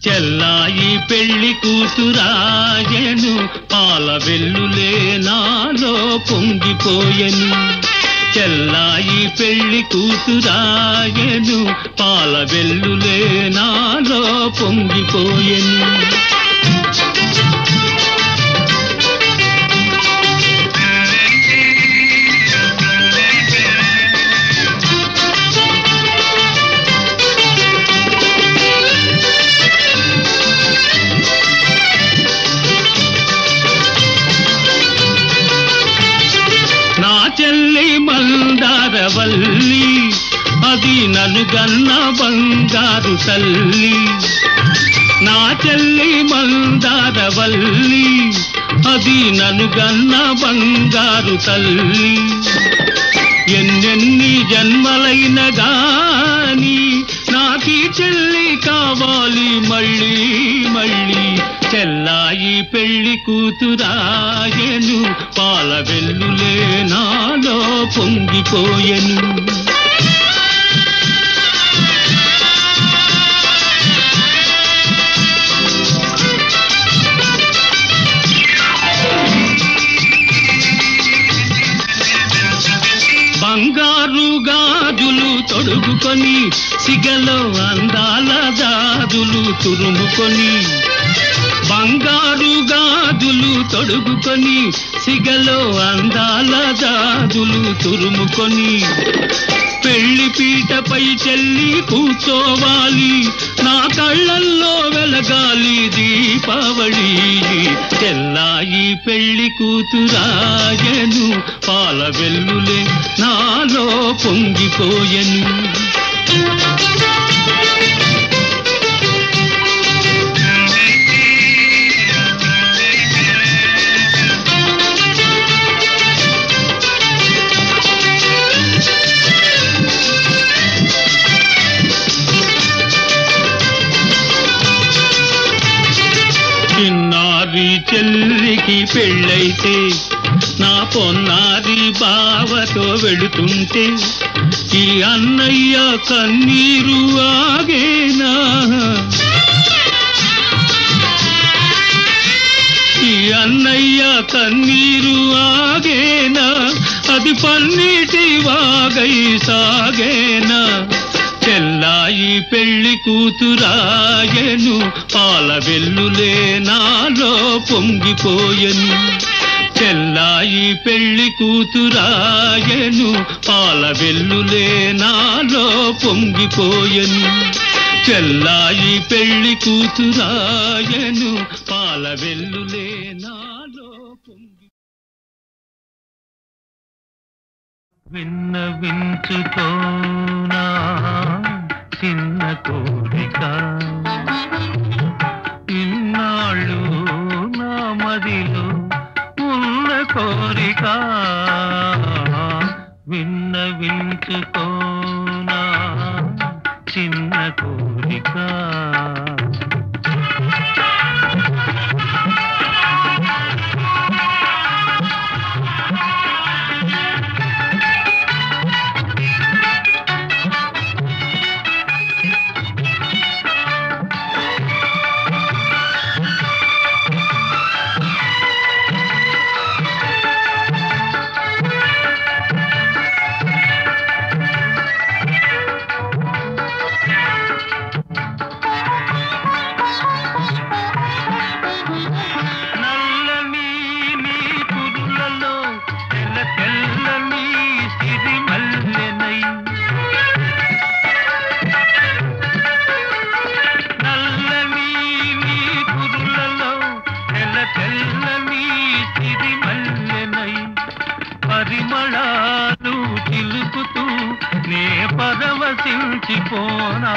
చెల్లాయి పెళ్లి కూతురాయను పాల వెల్లులే నాలో పొంగిపోయెను చెల్లాయి పెళ్లి కూతురాయను పాల వెల్లులే నాలో పొంగిపోయెను చెల్లి మందారవల్లి అది నన్ను గన్న బంగారు తల్లి నా చెల్లి మందారవల్లి అది నన్ను గన్న బంగారు తల్లి ఎన్నెన్ని జన్మలైన గాని నాకీ చెల్లి కావాలి మళ్ళీ మళ్ళీ చెల్లాయి పెళ్లి కూతురాయను పాల వెల్లులే నాలో పొంగిపోయెను బంగారు గాజులు తొడుగుకొని సిగలో అందాల గాజులు తురుముకొని బంగారు గాజులు తొడుగుకొని సిగలో అందాల జాజులు తురుముకొని పెళ్లి పీటపై చెల్లి కూర్చోవాలి, నా కళ్ళల్లో వెలగాలి దీపావళి. తెల్లాయి పెళ్లి కూతురాయను, పాల వెల్లులే నాలో పొంగిపోయెను. చిన్నారి చెల్లికి పెళ్ళైతే నా పొన్నారి బావతో వెళుతుంటే ఈ అన్నయ్య కన్నీరు ఆగేనా, ఈ అన్నయ్య కన్నీరు ఆగేనా, అది పన్నీటి వాగై సాగేనా. తెల్లాయి పెళ్లి కూతురాయను, పాల వెల్లులే నాలో పొంగిపోయెను. తెల్లాయి పెళ్లి కూతురాయను, పాల వెల్లులే నాలో పొంగిపోయెను. తెల్లాయి పెళ్లి కూతురాయను, పాల వెల్లులే నాలో పొంగి. విన్నవించుకోనా చిన్న కోరిక, ఇన్నాళ్ళు నా మదిలో ఉన్న కోరిక. విన్నవించుకోనా చిన్న కోరిక. పరిమళాలు చిలుకుతూ నే పరవశించిపోనా,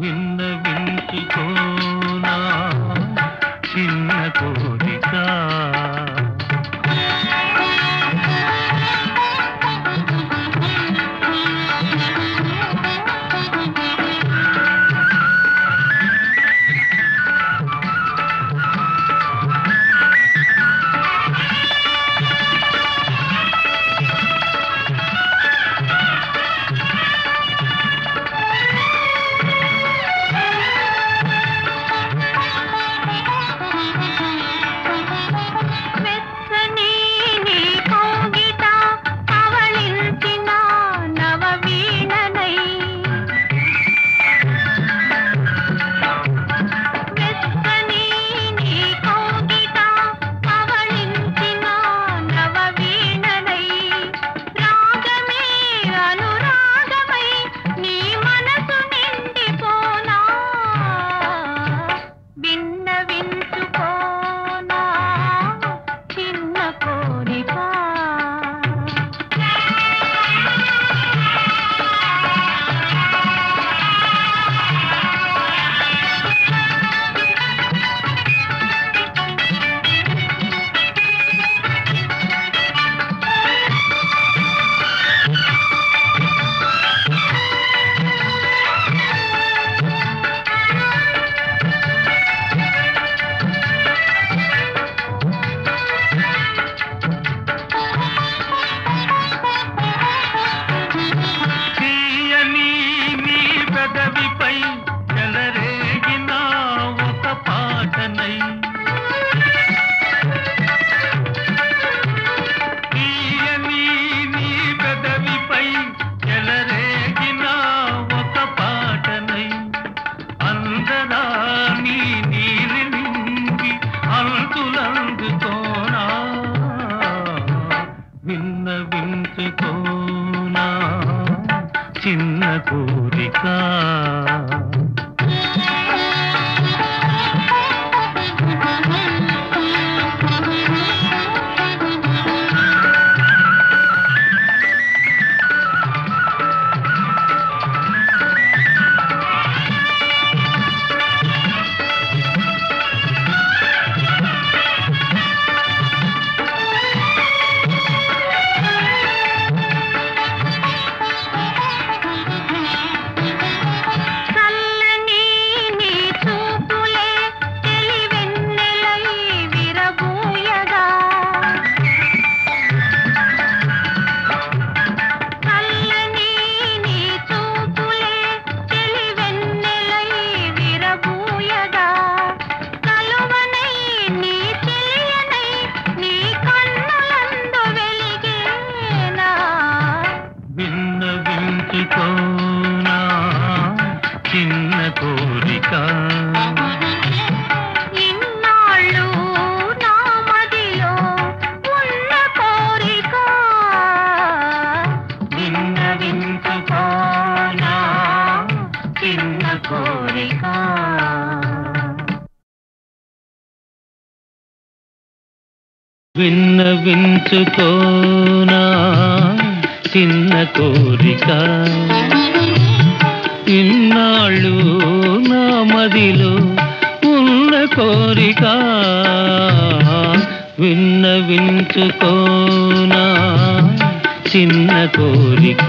విన్నవించుకోనా చిన్న కోరిక. విన్నవించుకోనా చిన్న కోరిక విన్నవించుకోనా చిన్న కోరిక ఇన్నాళ్ళు నా మదిలో ఉన్న కోరిక విన్నవించుకోనా చిన్న కోరిక విన్నవించుకోనా చిన్న కోరిక ఇన్నాళ్ళు నా మదిలో ఉన్న కోరిక విన్నవించుకోనా చిన్న కోరిక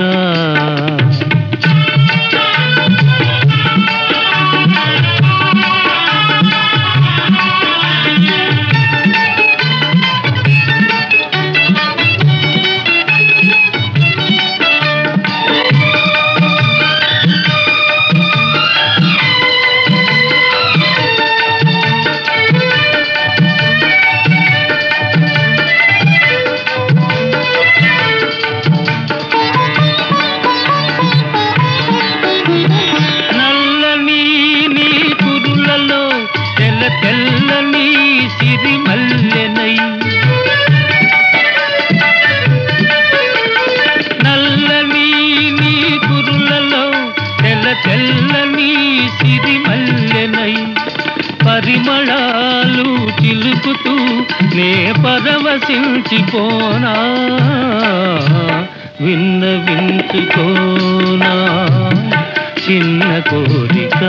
తెల్లని సిరిమల్లెనై నల్లని నీ కురులలో తెల్లని సిరిమల్లెనై పరిమళాలు చిలుకుతూ నే పరవశించిపోనా విన్నవించుకోనా చిన్న కోరిక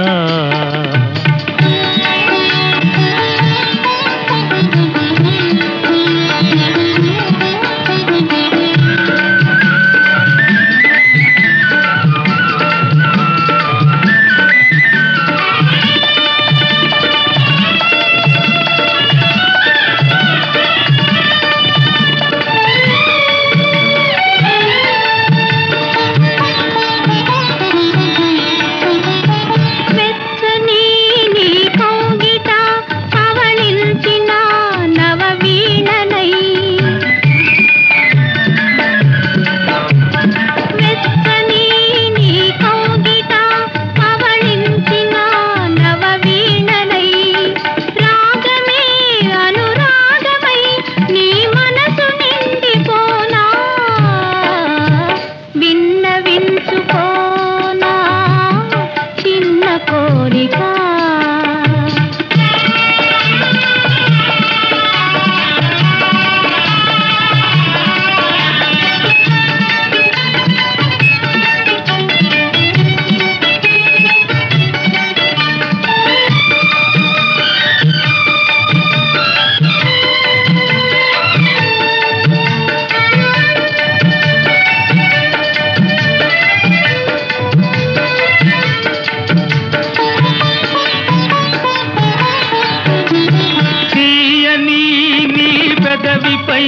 పెదవిపై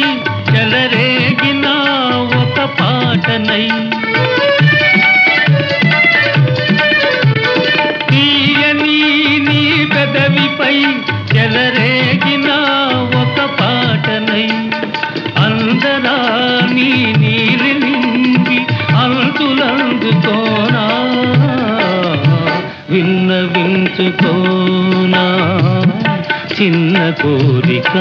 చెలరేగిన ఒక పాటనై తీయని నీ పెదవిపై చెలరేగిన ఒక పాటనై అందరాని నీలి నింగి అంతులందుకోనా విన్నవించుకోనా చిన్న కోరిక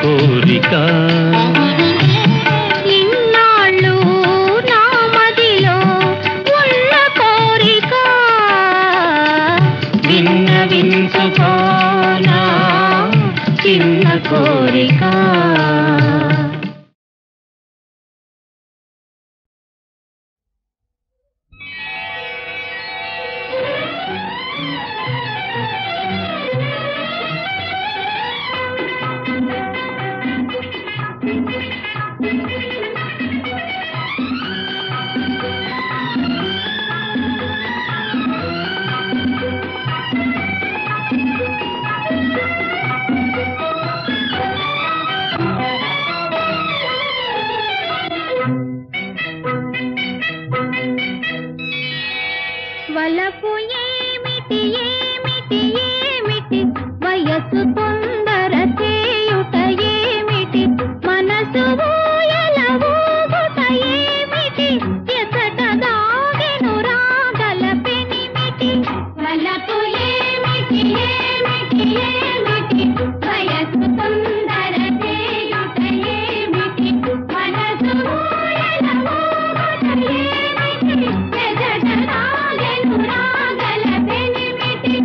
కోరిక ఇన్నాళ్ళు నా మదిలో ఉన్న కోరిక విన్నవించుకోనా చిన్న కోరిక. వలపు ఏమిటి ఏమిటి ఏమిటి వయసు తొందర చేయుట ఏమిటి మనసు ఊయల ఊగుట ఏమిటి ఎసట దాగెను రాగల పెనిమిటి వలపు ఏమిటి ఏమిటి ఏమిటి వయసు తొందర చేయుట ఏమిటి మనసు ఊయల ఊగుట ఏమిటి ఎసట దాగెను రాగల పెనిమిటి.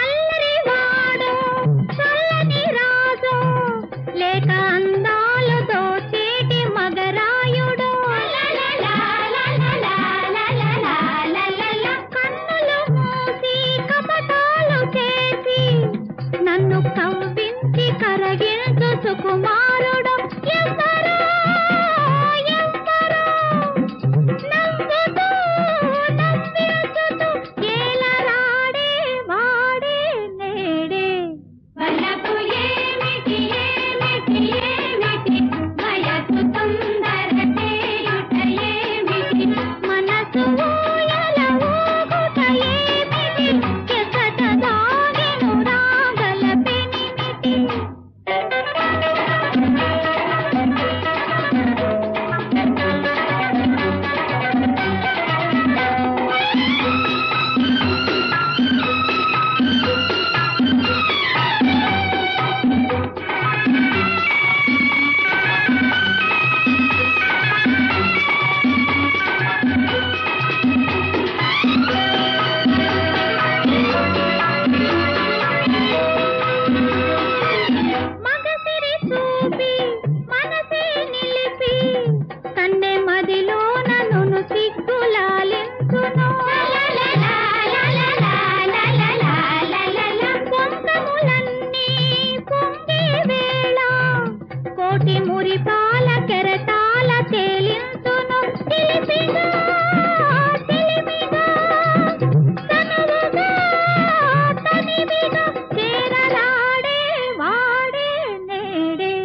అల్లరివాడు చల్లని రాజు లేక అందాలు దోచేటి మగరాయుడు కన్నులు మూసి కపటాలు చేసి నన్ను కవ్వించి కరగించు సుకుమారుడు ఎందరో ఎందరో నవ్వుతూ నవ్వించుతూ ఏలరాడే వాడే నేడే వలపు ఏమిటి ఏమిటి ఏమిటి వయసు తొందర చేయుట ఏమిటి మనసు ఊయల ఊగుట ఏమిటి ఎసట దాగెను రాగల పెనిమిటి. మగసిరి చూపి మనసే నిలిపి కన్నె మదిలో నన్ను సిగ్గులాలించును పొంగములన్నీ పొంగే వేళ కోటి మురిపాల కెరటాల తేలించును తెలిపిగా తెలివిగా తనువుగా తనివిగా చేరరాడే వాడే నేడే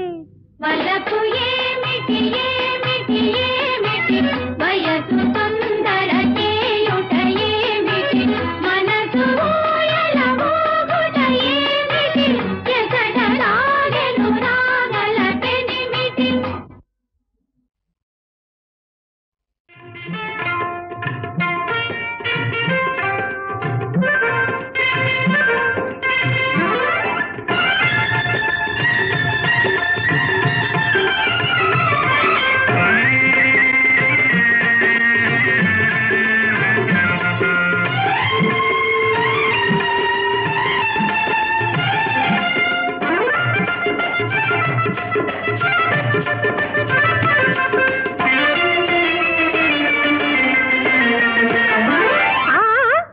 వలపు ఏమిటి ఏమిటి ఏమిటి వయసు తొందర చేయుట ఏమిటి మనసు ఊయల ఊగుట ఏమిటి ఎసట దాగెను రాగల పెనిమిటి.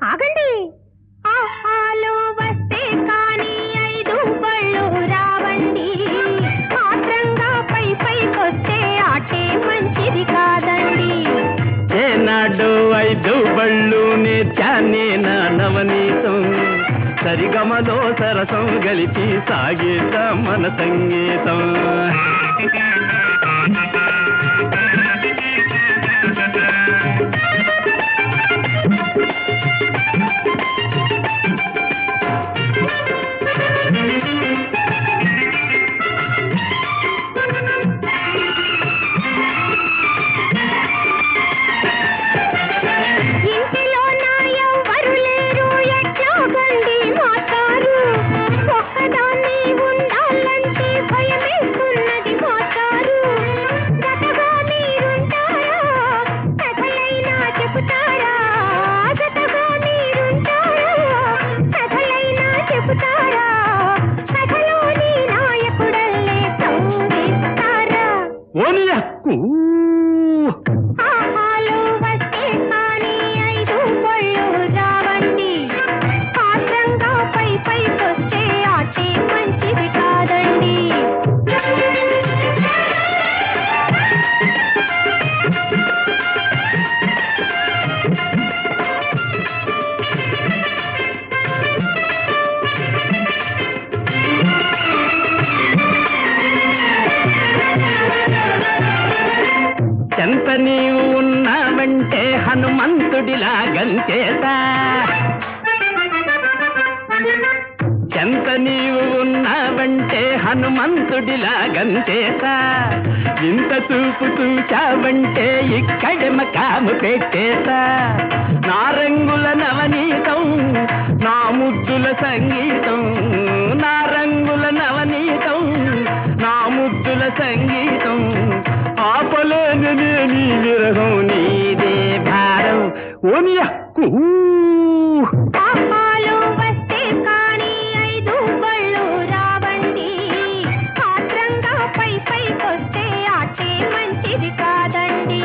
ఆగండి ఆహాలో వస్తే కానీ 5 బళ్ళు రావండి మాత్రంగా పై పైకొస్తే ఆటే మంచిది కాదండి. ఏనాడు 5 బళ్ళు నేర్చానే నా నవనీతం సరిగమలో సరసం గలిపి సాగేట మన సంగీతం. హనుమంతుడిలా గంచేసా ఎంత నీవు ఉన్నావంటే హనుమంతుడిలా గంచేసా ఇంత చూపు చూచావంటే ఇక్కడే మకాము పెట్టేసా నా రంగుల నవనీతం నా ముద్దుల సంగీతం నా రంగుల నవనీతం నా ముద్దుల సంగీతం ఆపలేని నీ విరహం నీదే భారం ఓనియా పాపాలు వస్తే కానీ 5 బళ్ళు రావండి ఆత్రంగా పైకొస్తే ఆటే మంచిది కాదండి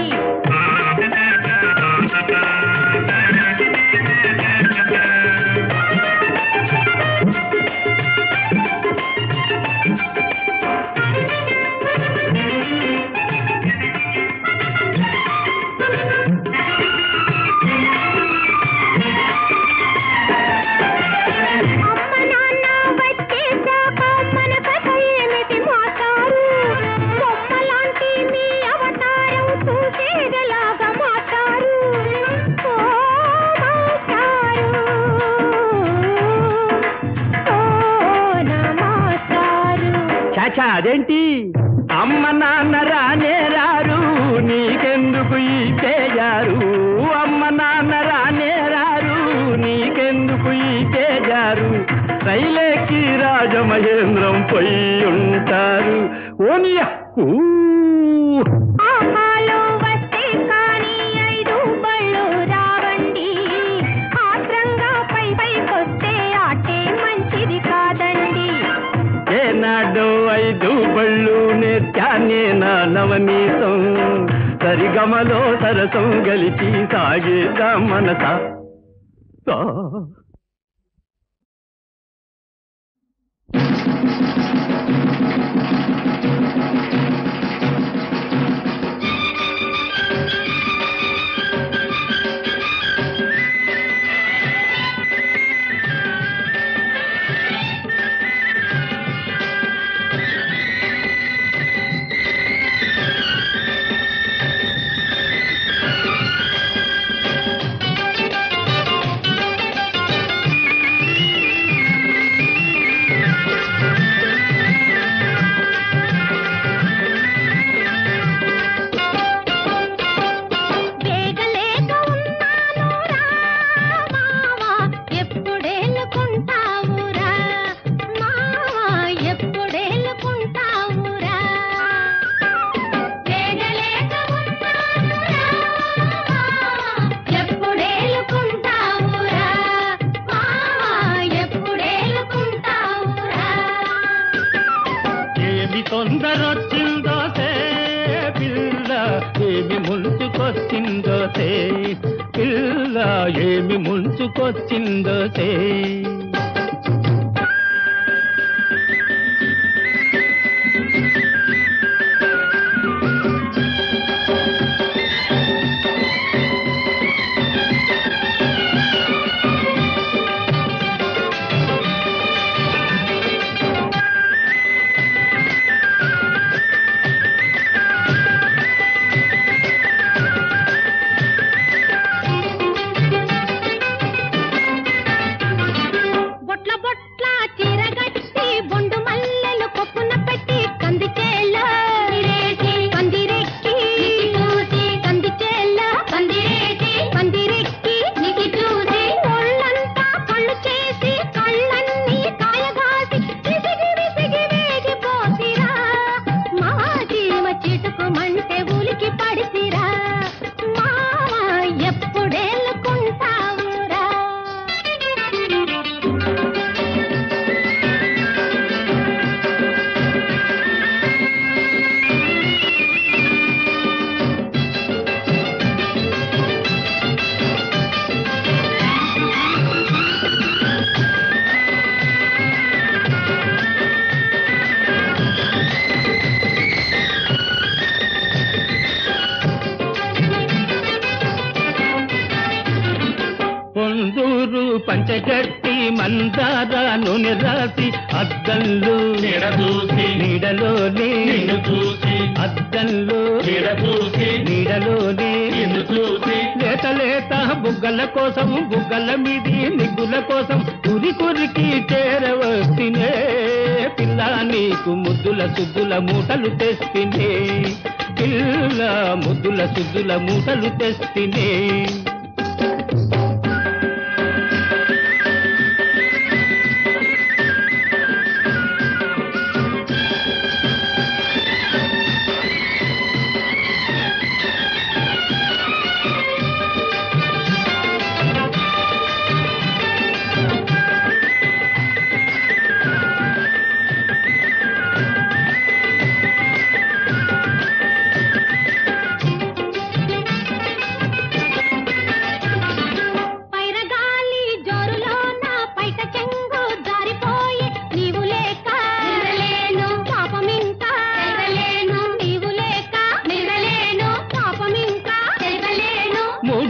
అదేంటి అమ్మ నాన్న రానే రారు నీకెందుకు ఈ పేజారు అమ్మ నాన్న రానే రారు నీకెందుకు ఈ పేజారు రైలేకి రాజమహేంద్రం పోయి ఉంటారు ఓనియా ఏనాడో 5 బళ్ళు నేర్చానే నా నవనీతం సరిగమలో సరసం గలిచి సాగేదా మనసా తొందరొచ్చిందోసే పిల్ల ఏమి ముంచుకొచ్చిందోసే పిల్ల ఏమి ముంచుకొచ్చిందోసే పంచగట్టి మందార నూనె రాసి అద్దంలో నీడలోనే అద్దంలో నీడలోనే లేత లేత బుగ్గల కోసం బుగ్గల మీది నిగ్గుల కోసం కురికి చేరవచ్చినే పిల్ల నీకు ముద్దుల సుద్దుల మూటలు తెస్తినే పిల్ల ముద్దుల సుద్దుల మూటలు తెస్తినే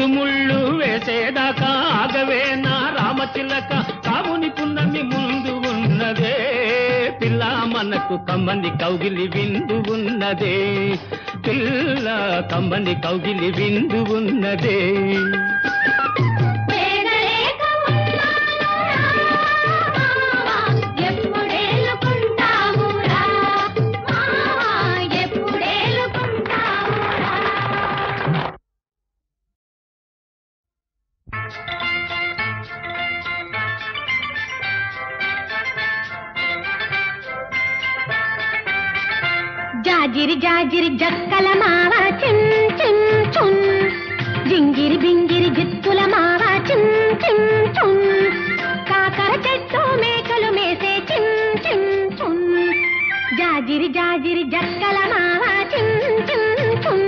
ముళ్ళు వేసేదాకా ఆగవే నా రామచిలక కావుని పున్నమి ముందు ఉన్నదే పిల్ల మనకు కమ్మని కౌగిలి విందు ఉన్నదే పిల్ల కమ్మని కౌగిలి విందు ఉన్నదే జాజిరి జాజిరి జక్కల మావ చిన్ చిన్ చున్ జింగిరి బింగిరి జిత్తుల మావ చిన్ చిన్ చున్ కాకర చెట్టు మేకలు మేసే చిన్ చిన్ చున్ జాజిరి జాజిరి జక్కల మావ చిన్ చిన్ చున్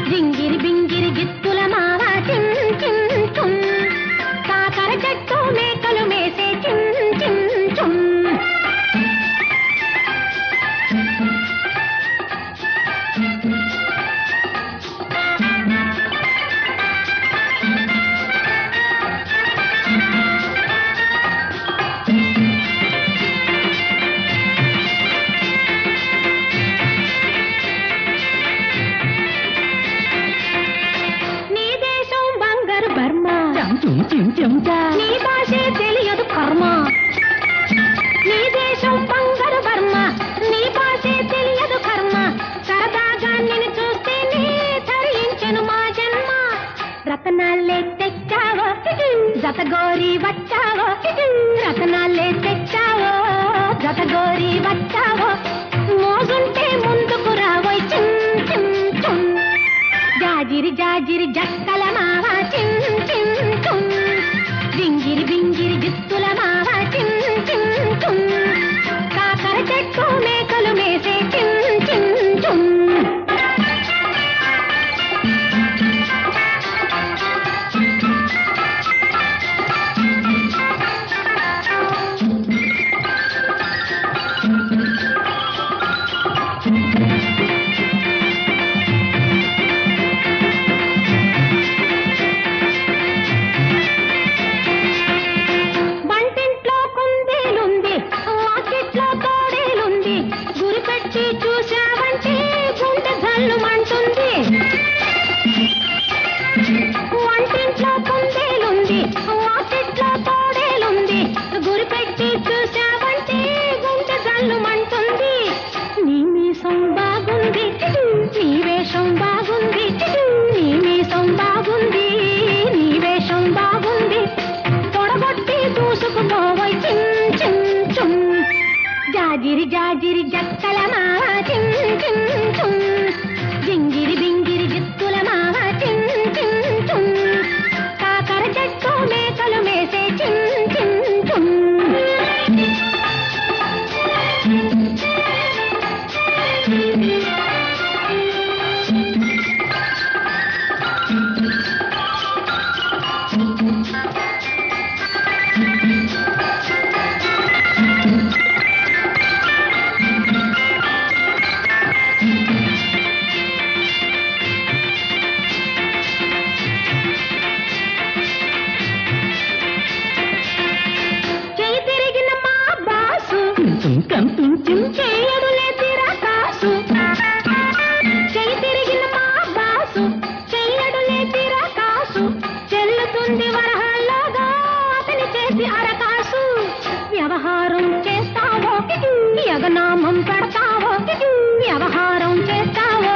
జింగిరి బింగిరి జిత్తుల మావ చిన్ చిన్ చున్ కాకర చెట్టు మేకలు మేసే చిన్ చిన్ చున్ నీ భాషే తెలియదు కర్మ నీ దేశం బంగారు బర్మ నీ భాషే తెలియదు కర్మ సరదాగా నిన్ను చూస్తే నీ తరించెను మా జన్మ రతనాలే తెచ్చావో జతగోరి వచ్చావో రతనాలే తెచ్చావో జతగోరి వచ్చావో మోగుంటే ముందుకు రావోయ్ చిన్ చిన్ చున్ జాజిరి జాజిరి జక్కల మావా చిన్ చిన్ చున్ జింగిరి బింగిరి జిత్తుల మావా చిన్ చిన్ చున్ కాకర చెట్టు మేకలు మేసే చిన్ చిన్ చున్ వంటింట్లో కుందేలుంది వాకిట్లో తోడేలుంది గురిపెట్టి చూసావంటే గుండె జల్లుమంటుంది నీ మీసం బాగుంది నీ వేషం బాగుంది నీ మీసం బాగుంది నీ వేషం బాగుంది తొడగొట్టి దూసుకుపోవై చిన్ చిన్ చున్ జాజిరి జాజిరి జక్కల మావా చిన్ చిన్ చున్ జింగిరి బింగిరి జిత్తుల మావా చిన్ చిన్ చున్ కాకర చెట్టు మేకలు మేసే చిన్ చిన్ చున్ కంపించిం చేయడులే తిరకాసు చెయ్యి తిరిగిన మా బాసు చెయ్యడులే తిరకాసు చెల్లుతుంది వరహాల్లాగా అతని చేసి అరకాసు వ్యవహారం చేస్తావో యగనామం పెడతావో వ్యవహారం చేస్తావో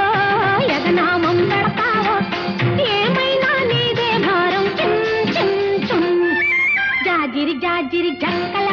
యగనామం పెడతావో ఏమైనా నీదే భారం చిం చిం చిం జాజిరి జాజిరి జక్కల